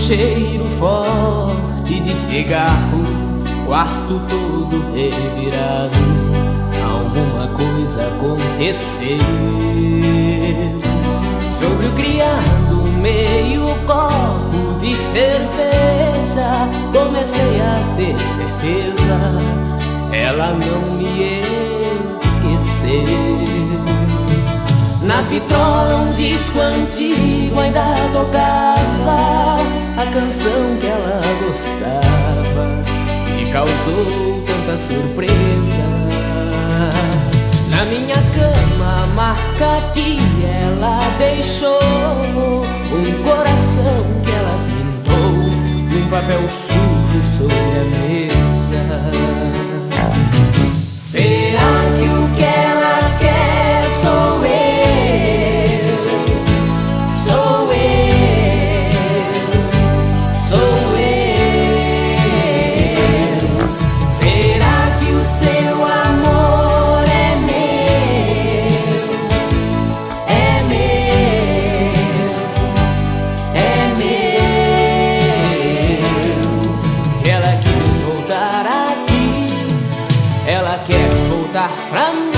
cheiro forte de cigarro, quarto todo revirado. Alguma coisa aconteceu. Sobre o criado, meio copo de cerveja, comecei a ter certeza, ela não me esqueceu. Na vitrola um disco antigo ainda tocava a canção que ela gostava, e causou tanta surpresa. Na minha cama a marca que ela deixou, um coração que ela pintou num papel sujo sobre a mesa. Será que o que ela quer sou eu? Sou eu, sou eu. Será que o seu amor é meu? É meu, é meu. Se ela quis voltar aqui, ela quer voltar pra mim.